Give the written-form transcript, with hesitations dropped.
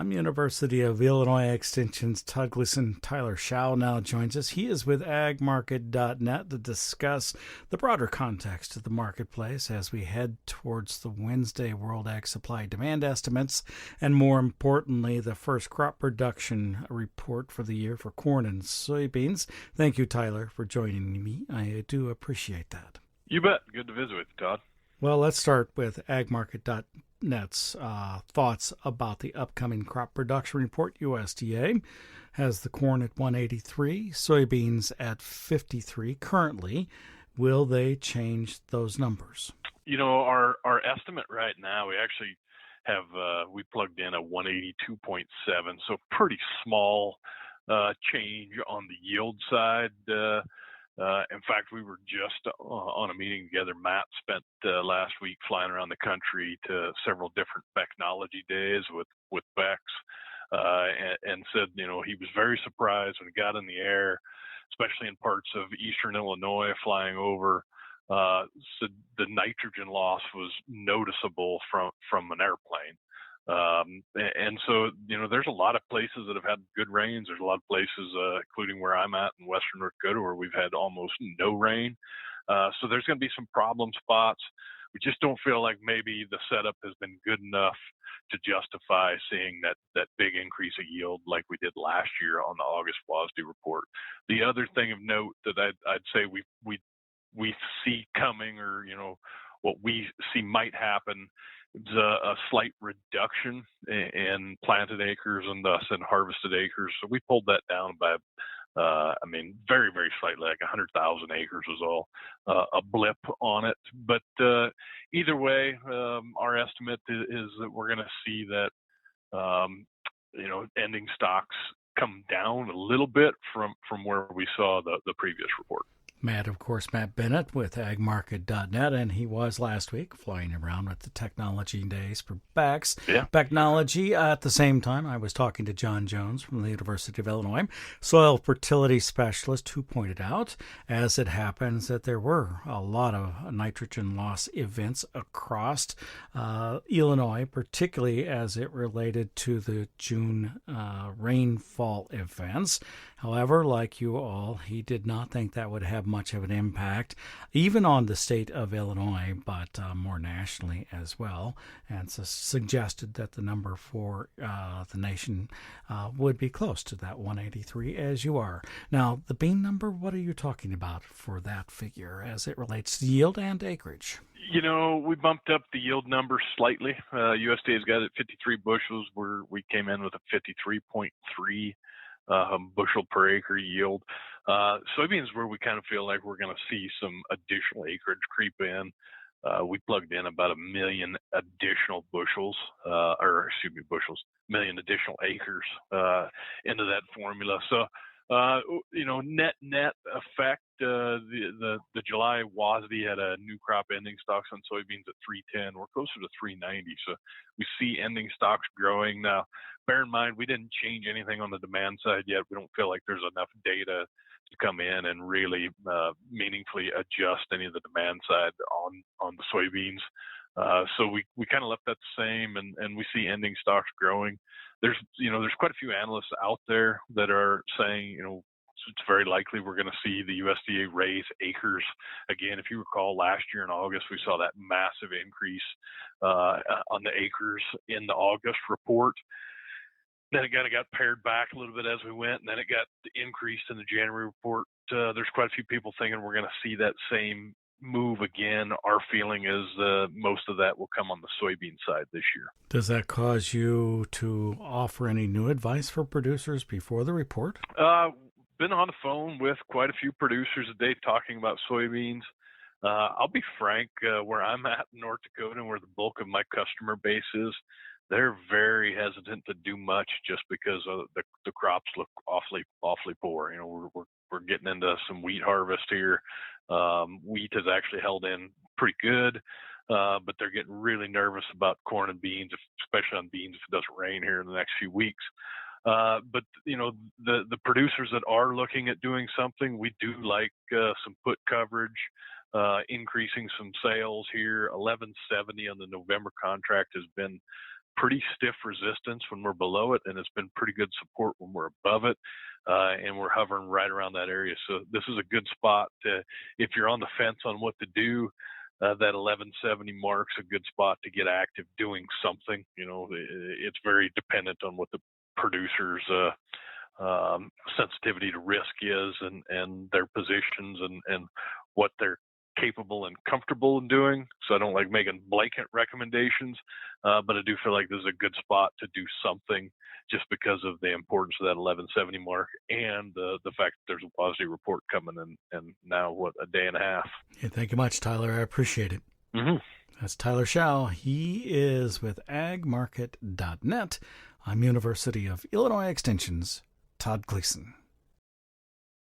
I'm University of Illinois Extension's Todd Gleason. Tyler Schua now joins us. He is with agmarket.net to discuss the broader context of the marketplace as we head towards the Wednesday World Ag Supply Demand estimates, and more importantly, the first crop production report for the year for corn and soybeans. Thank you, Tyler, for joining me. I do appreciate that. You bet. Good to visit with you, Todd. Well, let's start with agmarket.net's thoughts about the upcoming crop production report. USDA has the corn at 183, soybeans at 53 currently. Will they change those numbers? You know, our estimate right now, we actually have we plugged in a 182.7, so pretty small change on the yield side. In fact, we were just on a meeting together. Matt spent last week flying around the country to several different Becknology days with Becks, and said, you know, he was very surprised when he got in the air, especially in parts of eastern Illinois, flying over. So the nitrogen loss was noticeable from an airplane. And so, you know, there's a lot of places that have had good rains. There's a lot of places, including where I'm at in western North Dakota, where we've had almost no rain. So there's going to be some problem spots. We just don't feel like maybe the setup has been good enough to justify seeing that big increase of yield like we did last year on the August Wasde report. The other thing of note that I'd say we see coming, or, you know, what we see might happen, it's a slight reduction in planted acres and thus in harvested acres. So we pulled that down by, very, very slightly, like 100,000 acres was all a blip on it. But either way, our estimate is that we're going to see that, ending stocks come down a little bit from where we saw the previous report. Matt Bennett with agmarket.net, and he was last week flying around with the technology days for Becks. Yeah. Becknology. At the same time, I was talking to John Jones from the University of Illinois, soil fertility specialist, who pointed out, as it happens, that there were a lot of nitrogen loss events across Illinois, particularly as it related to the June rainfall events. However, like you all, he did not think that would have much of an impact, even on the state of Illinois, but more nationally as well, and so suggested that the number for the nation would be close to that 183, as you are. Now, the bean number, what are you talking about for that figure as it relates to yield and acreage? You know, we bumped up the yield number slightly. USDA's got it at 53 bushels, where we came in with a 53.3 bushel per acre yield. Soybeans, where we kind of feel like we're going to see some additional acreage creep in. We plugged in about 1 million additional bushels, million additional acres into that formula. So, net effect, the July WASDE had a new crop ending stocks on soybeans at 310. We're closer to 390. So we see ending stocks growing. Now, bear in mind, we didn't change anything on the demand side yet. We don't feel like there's enough data to come in and really meaningfully adjust any of the demand side on the soybeans. So we kind of left that the same, and we see ending stocks growing. There's quite a few analysts out there that are saying, you know, it's very likely we're going to see the USDA raise acres again. If you recall, last year in August, we saw that massive increase on the acres in the August report. Then it kind of got pared back a little bit as we went, and then it got increased in the January report. There's quite a few people thinking we're going to see that same move again. Our feeling is most of that will come on the soybean side this year. Does that cause you to offer any new advice for producers before the report? Been on the phone with quite a few producers today talking about soybeans. I'll be frank, where I'm at in North Dakota and where the bulk of my customer base is, they're very hesitant to do much just because the crops look awfully poor. You know, we're getting into some wheat harvest here. Wheat has actually held in pretty good, but they're getting really nervous about corn and beans, especially on beans if it doesn't rain here in the next few weeks. But you know, the producers that are looking at doing something, we do like some put coverage, increasing some sales here. 1170 on the November contract has been pretty stiff resistance when we're below it, and it's been pretty good support when we're above it, and we're hovering right around that area. So this is a good spot if you're on the fence on what to do. That 1170 mark's a good spot to get active doing something. It's very dependent on what the producer's sensitivity to risk is, and their positions, and what they're capable and comfortable in doing. So I don't like making blanket recommendations, but I do feel like this is a good spot to do something, just because of the importance of that 1170 mark and the fact that there's a Wasde report coming in now, a day and a half. Yeah, thank you much, Tyler. I appreciate it. Mm-hmm. That's Tyler Schua. He is with agmarket.net. I'm University of Illinois Extension's Todd Gleason.